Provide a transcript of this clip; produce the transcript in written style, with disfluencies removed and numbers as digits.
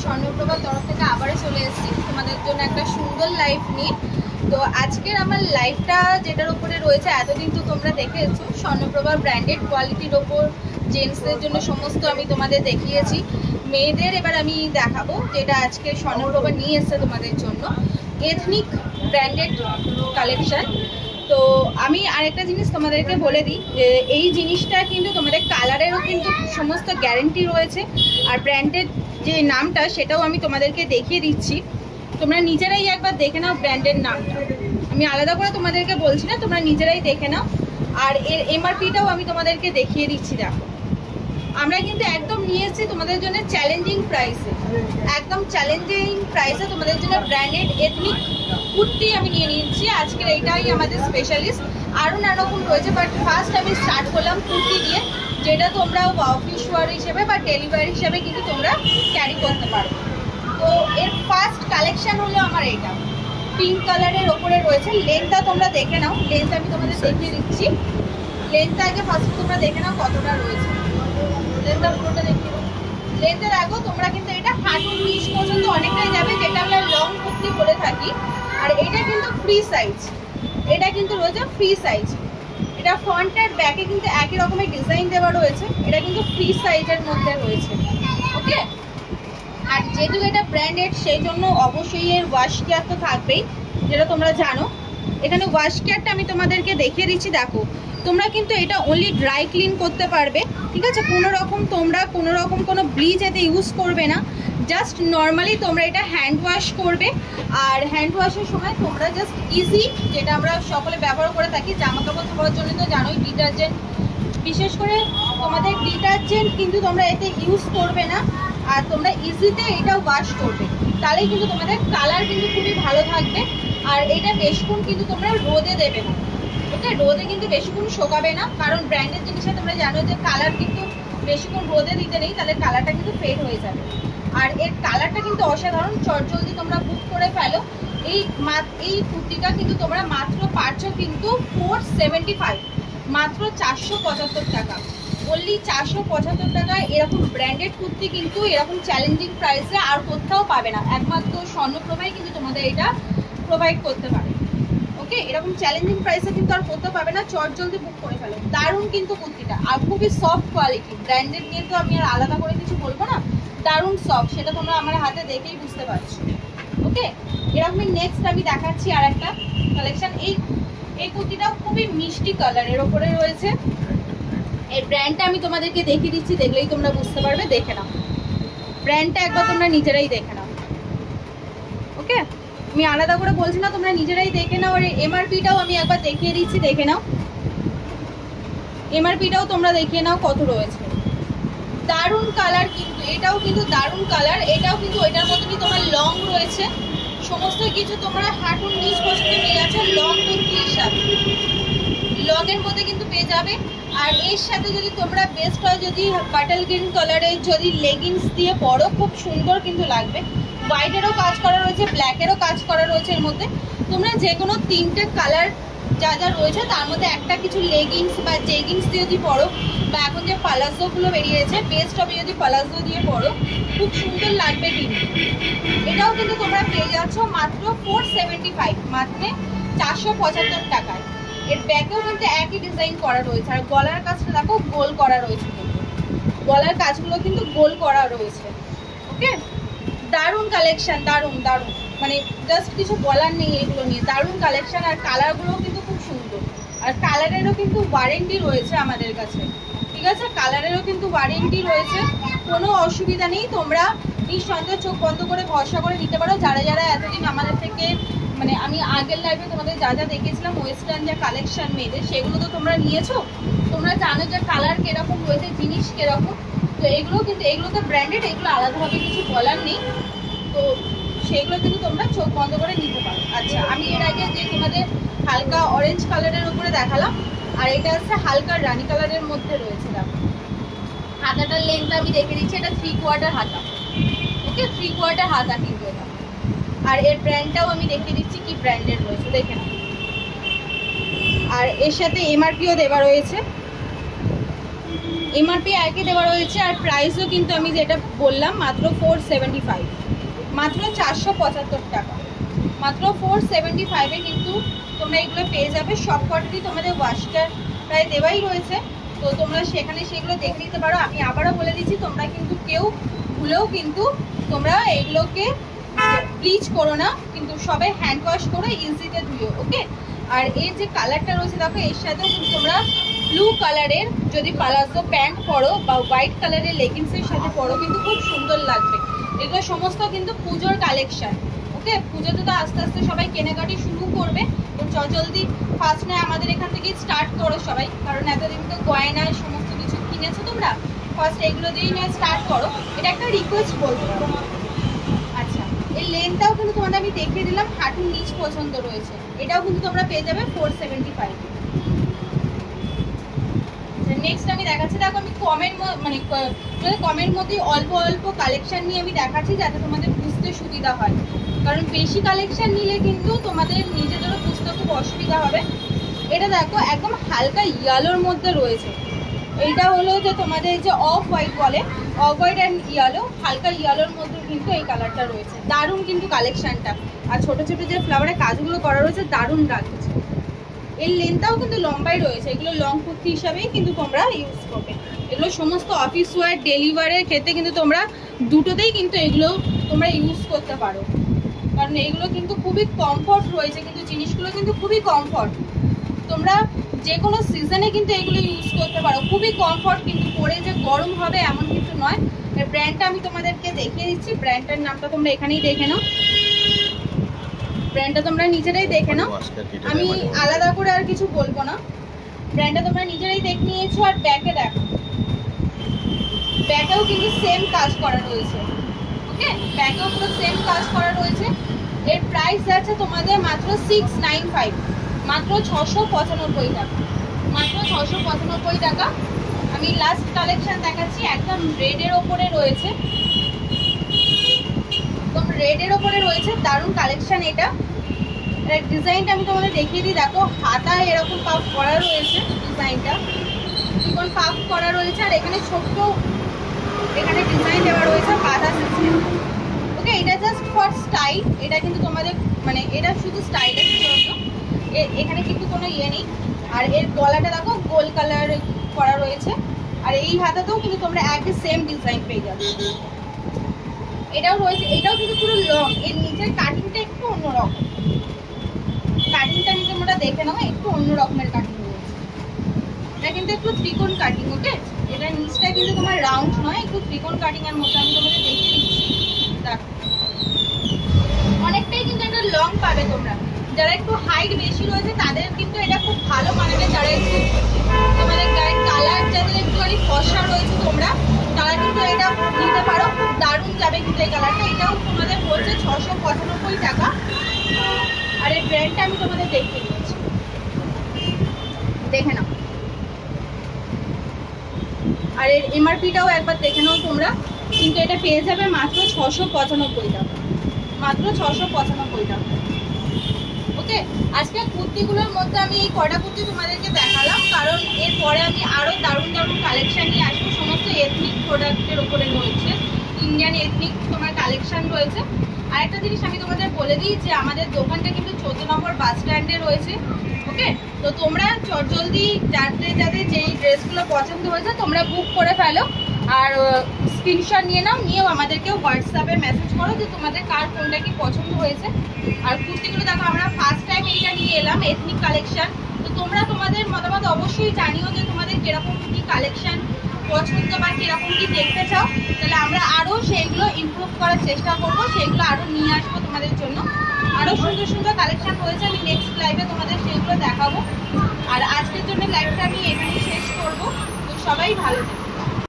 স্বর্ণপ্রভার তরফ থেকে আবারও চলে এসেছি তোমাদের জন্য একটা সুন্দর লাইভ নিয়ে। তো আজকের আমার লাইভটা যেটার উপরে রয়েছে, এতদিন তো তোমরা দেখেছো স্বর্ণপ্রভার ব্র্যান্ডেড কোয়ালিটির ওপর জেন্টসদের জন্য সমস্ত আমি তোমাদের দেখিয়েছি। মেয়েদের এবার আমি দেখাবো যেটা আজকে স্বর্ণপ্রভা নিয়ে এসছে তোমাদের জন্য, এথনিক ব্র্যান্ডেড কালেকশন। তো আমি আরেকটা জিনিস তোমাদেরকে বলে দিই যে এই জিনিসটা কিন্তু তোমাদের কালারেরও কিন্তু সমস্ত গ্যারেন্টি রয়েছে, আর ব্র্যান্ডের যে নামটা সেটাও আমি তোমাদেরকে দেখিয়ে দিচ্ছি। তোমরা নিজেরাই একবার দেখে নাও ব্র্যান্ডের নামটা, আমি আলাদা করে তোমাদেরকে বলছি না, তোমরা নিজেরাই দেখে নাও। আর এর এমআরপিটাও আমি তোমাদেরকে দেখিয়ে দিচ্ছি। দেখো, আমরা কিন্তু একদম নিয়ে এসেছি তোমাদের জন্য চ্যালেঞ্জিং প্রাইসে, একদম চ্যালেঞ্জিং প্রাইসে তোমাদের জন্য ব্র্যান্ডেড এথনিক কুর্তি আমি নিয়ে নিচ্ছি। আজকের এইটাই আমাদের স্পেশালিস্ট, আরও নানা রকম রয়েছে, বাট ফার্স্ট আমি স্টার্ট করলাম কুর্তি দিয়ে, যেটা তোমরা অফিস ওয়ার হিসেবে বা ডেলিভারি হিসেবে কিন্তু তোমরা ক্যারি করতে পারো। তো এর ফার্স্ট কালেকশন হলো আমার এইটা, পিঙ্ক কালারের ওপরে রয়েছে। লেন্থটা তোমরা দেখে নাও, লেন্থ আমি তোমাদের দেখিয়ে দিচ্ছি। লেন্থটা আগে ফার্স্ট তোমরা দেখে নাও কতটা রয়েছে, লেন্থটা পুরোটা দেখিয়ে দাও। লেন্থে দেখো তোমরা কিন্তু এটা হাঁটুর নিচ পর্যন্ত অনেকটাই যাবে, যেটা আমরা লং কুর্তি বলে থাকি। আর এটা কিন্তু ফ্রি সাইজ, এটা কিন্তু রয়েছে ফ্রি সাইজ। এটা ফ্রন্ট আর ব্যাকে কিন্তু একই রকমের ডিজাইন দেওয়া রয়েছে, এটা কিন্তু ফ্রি সাইজের মধ্যে রয়েছে। ওকে, আর যেহেতু এটা ব্র্যান্ডেড সেই জন্য অবশ্যই এর ওয়াশ কেয়ার তো থাকবেই, যেটা তোমরা জানো। এখানে ওয়াশ কেয়ারটা আমি তোমাদেরকে দেখিয়ে দিচ্ছি। দেখো, তোমরা কিন্তু এটা অনলি ড্রাই ক্লিন করতে পারবে, ঠিক আছে? তোমরা কোনো রকম কোনো ব্লিচ এতে ইউজ করবে না, জাস্ট নর্মালি তোমরা এটা হ্যান্ড ওয়াশ করবে। আর হ্যান্ড ওয়াশের সময় তোমরা জাস্ট ইজি, যেটা আমরা সকলে ব্যবহার করে থাকি জামা কাপড় ধোয়ার জন্য, তো জানোই ডিটারজেন্ট, বিশেষ করে তোমাদের ডিটারজেন্ট কিন্তু তোমরা এতে ইউজ করবে না, আর তোমরা ইজিতে এটা ওয়াশ করবে, তাহলেই কিন্তু তোমাদের কালার কিন্তু খুবই ভালো থাকবে। আর এটা বেশিক্ষণ কিন্তু তোমরা রোদে দেবে না, ওকে? রোদে কিন্তু বেশিক্ষণ শোকাবে না, কারণ ব্র্যান্ডের জিনিসে তোমরা জানো যে কালার কিন্তু বেশিক্ষণ রোদে দিতে নেই, তাহলে কালারটা কিন্তু ফেড হয়ে যাবে। আর এর কালারটা কিন্তু অসাধারণ, চটজলদি তোমরা বুক করে ফেলো। এই কুর্তিটা কিন্তু তোমরা মাত্র পাচ্ছো কিন্তু 475, মাত্র 475 টাকা, বললি 475 টাকায় এরকম ব্র্যান্ডেড কুর্তি কিন্তু এরকম চ্যালেঞ্জিং প্রাইসে আর কোথাও পাবে না, একমাত্র স্বর্ণপ্রভাই কিন্তু তোমাদের এটা প্রোভাইড করতে পারে। ওকে, এরকম চ্যালেঞ্জিং প্রাইসে কিন্তু আর কোথাও পাবে না, চটজলদি বুক করে ফেলো। দারুণ কিন্তু কুর্তিটা, আর খুবই সফট কোয়ালিটি, ব্র্যান্ডেড নিয়ে তো আমি আর আলাদা করে কিছু বলবো না, দারুণ সফট, সেটা তোমরা আমার হাতে দেখেই বুঝতে পারছো। ওকে, এরকমই নেক্সট আমি দেখাচ্ছি আর একটা কালেকশন। এই কুর্তিটাও খুবই মিষ্টি কালারের ওপরে রয়েছে। এই ব্র্যান্ডটা আমি তোমাদেরকে দেখিয়ে দিচ্ছি, দেখলেই তোমরা বুঝতে পারবে। দেখে নাও ব্র্যান্ডটা একবার, তোমরা নিজেরাই দেখে নাও। ওকে, আমি আলাদা করে বলছি না, তোমরা নিজেরাই দেখে নাও। আর এমআরপিটাও আমি একবার দেখিয়ে দিচ্ছি, দেখে নাও। এমআরপিটাও তোমরা দেখিয়ে নাও কত রয়েছে। দারুণ কালার কিন্তু, এটাও কিন্তু দারুণ কালার, এটাও কিন্তু ওইটার মতনই তোমার লং রয়েছে, সমস্ত কিছু তোমরা হাঁটুর নিচ পর্যন্ত পেয়ে যাচ্ছ লং কুর্তি হিসাবে, লং এর মধ্যে কিন্তু পেয়ে যাবে। আর এর সাথে যদি তোমরা বেস্ট হয়, যদি বাটাল গ্রিন কালারের যদি লেগিংস দিয়ে পরো, খুব সুন্দর কিন্তু লাগবে। হোয়াইটেরও কাজ করা রয়েছে, ব্ল্যাকেরও কাজ করা রয়েছে এর মধ্যে। তোমরা যে কোনো তিনটে কালার যা যা রয়েছে তার মধ্যে একটা কিছু লেগিংস বা জেগিংস দিয়ে যদি পরো, বা এখন যে পালাজোগুলো বেরিয়েছে, বেস্ট হবে যদি পালাজো দিয়ে পরো, খুব সুন্দর লাগবে কিন্তু। এটাও কিন্তু তোমরা পেয়ে যাচ্ছ মাত্র 475, মাত্র 475 টাকায়। এর ব্যাকেও কিন্তু একই ডিজাইন করা রয়েছে, আর গলার কাজটা দেখো গোল করা রয়েছে, কিন্তু গলার কাজগুলো কিন্তু গোল করা রয়েছে। ওকে, দারুণ কালেকশন, দারুণ দারুণ, মানে জাস্ট কিছু বলার নেই এগুলো নিয়ে, দারুণ কালেকশন। আর কালারগুলোও কিন্তু খুব সুন্দর, আর কালারেরও কিন্তু ওয়ারেন্টি রয়েছে আমাদের কাছে, ঠিক আছে? কালারেরও কিন্তু ওয়ারেন্টি রয়েছে, কোনো অসুবিধা নেই। তোমরা নিঃসন্দেহে চোখ বন্ধ করে ভরসা করে নিতে পারো। যারা যারা এতদিন আমাদের থেকে, মানে আমি আগের লাইভে তোমাদের যা যা দেখিয়েছিলাম ওয়েস্টার্ন যা কালেকশন মেয়েদের, সেগুলো তো তোমরা নিয়েছো, তোমরা জানো যে কালার কিরকম রয়েছে, জিনিস কিরকম। তো এগুলো কিন্তু, এগুলো তো ব্র্যান্ডেড, এগুলো আলাদাভাবে কিছু বলার নেই, তো সেগুলো কিন্তু তোমরা চোখ বন্ধ করে নিতে পারো। আচ্ছা, আমি এর আগে যে তোমাদের হালকা অরেঞ্জ কালারের উপরে দেখালাম, আর এটা হচ্ছে হালকা রানি কালারের মধ্যে রয়েছে। দেখো হাতাটার লেন্থ আমি দেখে দিচ্ছি, এটা 3/4 হাতা। ওকে, 3/4 হাতা কিন্তু এটা। আর এর ব্র্যান্ডটাও আমি দেখিয়ে দিচ্ছি কি ব্র্যান্ডের রয়েছে, দেখে নাও। আর এর সাথে এমআরপিও দেওয়া রয়েছে, এমআরপি একই দেওয়া রয়েছে, আর প্রাইসও কিন্তু আমি যেটা বললাম মাত্র 475, মাত্র 475 টাকা, মাত্র 475-এ কিন্তু তোমরা এগুলো পেয়ে যাবে। সব কটারই তোমাদের ওয়াশটার প্রায় দেওয়াই রয়েছে, তো তোমরা সেখানে সেগুলো দেখে নিতে পারো। আমি আবারও বলে দিচ্ছি, তোমরা কিন্তু কেউ ভুলেও কিন্তু তোমরা এগুলোকে ব্লিচ করো না, কিন্তু সবাই হ্যান্ড ওয়াশ করে ইজিতে ধুয়ো, ওকে। আর এর যে কালারটা রয়েছে দেখো, এর সাথেও কিন্তু তোমরা ব্লু কালারের যদি পালাজো প্যান্ট পরো বা হোয়াইট কালারের লেগিংসের সাথে পরো, কিন্তু খুব সুন্দর লাগবে। এগুলো সমস্ত কিন্তু পুজোর কালেকশন, ওকে। পুজোতে তো আস্তে আস্তে সবাই কেনাকাটি শুরু করবে, তো জলদি ফার্স্ট নয় আমাদের এখান থেকেই স্টার্ট করো সবাই, কারণ এতদিন তো গয়নায় সমস্ত কিছু কিনেছো তোমরা, ফার্স্ট এগুলো দিয়েই নয় স্টার্ট করো, এটা একটা রিকোয়েস্ট বলতে পারো। আচ্ছা, এই লেনটাও কিন্তু তোমাদের আমি দেখিয়ে দিলাম, হাঁটুর নিচ পছন্দ রয়েছে, এটাও কিন্তু তোমরা পেয়ে যাবে 475। নেক্সট আমি দেখাচ্ছি, দেখো আমি কমের মধ্যে অল্প অল্প কালেকশন নিয়ে আমি দেখাচ্ছি, যাতে তোমাদের বুঝতে সুবিধা হয়, কারণ বেশি কালেকশন নিলে কিন্তু তোমাদের নিজেদেরও বুঝতে খুব অসুবিধা হবে। এটা দেখো একদম হালকা ইয়েলোর মধ্যে রয়েছে, এইটা হলো যে তোমাদের যে অফ হোয়াইট বলে, অফ হোয়াইট অ্যান্ড ইয়েলো, হালকা ইয়েলোর মধ্যে কিন্তু এই কালারটা রয়েছে। দারুণ কিন্তু কালেকশনটা, আর ছোট ছোট যে ফ্লাওয়ারের কাজগুলো করা রয়েছে দারুণ লাগছে। এর লেন্থটাও কিন্তু লম্বাই রয়েছে, এগুলো লং কুর্তি হিসাবেই কিন্তু তোমরা ইউজ করবে। এগুলো সমস্ত অফিস ওয়ার, ডেলিভারের ক্ষেত্রে কিন্তু তোমরা দুটোতেই কিন্তু এগুলো তোমরা ইউজ করতে পারো, কারণ এগুলো কিন্তু খুবই কমফর্ট রয়েছে, কিন্তু জিনিসগুলো কিন্তু খুবই কমফর্ট। তোমরা যে কোনো সিজনে কিন্তু এগুলো ইউজ করতে পারো, খুবই কমফর্ট, কিন্তু পরে যে গরম হবে এমন কিন্তু নয়। এর ব্র্যান্ডটা আমি তোমাদেরকে দেখিয়ে দিচ্ছি, ব্র্যান্ডটার নামটা তোমরা এখানেই দেখে নাও, ব্র্যান্ডটা তোমরা নিজেরাই দেখে নাও, আমি আলাদা করে আর কিছু বলবো না। ব্র্যান্ডটা তোমরা নিজেরাই দেখে নিয়েছো। আর ব্যাকে দেখো, ব্যাকেও কিন্তু সেম কাজ করা রয়েছে, ওকে, ব্যাকেও পুরো সেম কাজ করা রয়েছে। এর প্রাইস আছে তোমাদের মাত্র 695, মাত্র 695 টাকা, মাত্র 695 টাকা। আমি লাস্ট কালেকশন দেখাচ্ছি, একদম রেডের ওপরে রয়েছে, একদম রেডের ওপরে রয়েছে, দারুণ কালেকশন এটা। ডিজাইনটা আমি তোমাদের দেখিয়ে দিই, দেখো হাতায় এরকম পাফ করা রয়েছে, ডিজাইনটা চিকন পাফ করা রয়েছে, আর এখানে ছোট্ট এখানে ডিজাইন দেওয়া রয়েছে বাঁধা সিস্টেম, ওকে। এটা জাস্ট ফর স্টাইল, এটা কিন্তু তোমাদের এটা শুধু স্টাইলের জন্য, এখানে কিন্তু কোনো ইয়ে নেই। আর এর গলাটা দেখো গোল কালার করা রয়েছে, আর এই হাতাতেও কিন্তু তোমরা একই সেম ডিজাইন পেয়ে যাবে। এটাও রয়েছে, এটাও কিন্তু পুরো লং, এর নিচের কাটিংটা একটু অন্যরকম, কাটিংটা আমি তোমরা দেখে নাও, একটু অন্য রকমের কাটিং রয়েছে, এটা কিন্তু একটু ত্রিকোণ কাটিং, ওকে। এটা নিচটা কিন্তু তোমার রাউন্ড নয়, একটু ত্রিকোণ কাটিং এর মতো আমি তোমাদের দেখিয়ে দিচ্ছি, দেখো অনেকটাই কিন্তু এটা লং পাবে তোমরা। যারা একটু হাইট বেশি রয়েছে তাদের কিন্তু এটা খুব ভালো মানাবে, যারা একটু তোমাদের গায়ের কালার যাদের একটুখানি ফর্সা রয়েছে তোমরা, তারা কিন্তু এটা নিতে পারো, দারুণ যাবে কিন্তু এই কালারটা। এটাও তোমাদের বলছে 695 টাকা। আর এই ব্র্যান্ডটা আমি তোমাদের দেখিয়ে দিচ্ছি, দেখে নাও। আর এর এমআরপিটাও একবার দেখে নাও তোমরা, কিন্তু এটা পেয়ে যাবে মাত্র 695 টাকা, মাত্র 695 টাকা, ওকে। আজকে কুর্তিগুলোর মধ্যে আমি এই কটা কুর্তি তোমাদেরকে দেখালাম, কারণ এরপরে আমি আরও দারুণ দারুণ কালেকশান নিয়ে আসবো, সমস্ত এথনিক প্রোডাক্টের ওপরে রয়েছে, ইন্ডিয়ান এথনিক তোমার কালেকশান রয়েছে। আরেকটা জিনিস আমি তোমাদের বলে দিই যে আমাদের দোকানটা কিন্তু 14 নম্বর বাস স্ট্যান্ডে রয়েছে, ওকে। তো তোমরা জলদি যাদের যেই ড্রেসগুলো পছন্দ হয়েছে তোমরা বুক করে ফেলো, আর স্ক্রিনশট নিয়ে নাও, নিয়েও আমাদেরকে হোয়াটসঅ্যাপে মেসেজ করো যে তোমাদের কার কোনটা কি পছন্দ হয়েছে। আর কুর্তিগুলো দেখো আমরা ফার্স্ট টাইম এইটা নিয়ে এলাম, এথনিক কালেকশন, তো তোমরা তোমাদের মতামত অবশ্যই জানিও যে তোমাদের কিরকম কি কালেকশন পছন্দ বা কিরকম কি দেখতে চাও, তাহলে আমরা আরও সেইগুলো ইমপ্রুভ করার চেষ্টা করবো, সেইগুলো আরও নিয়ে আসবো তোমাদের জন্য। আরও সুন্দর সুন্দর কালেকশন রয়েছে, আমি নেক্সট লাইভে তোমাদের সেইগুলো দেখাবো। আর আজকের জন্য লাইভটা আমি এখানেই শেষ করবো, তো সবাই ভালো থেকো।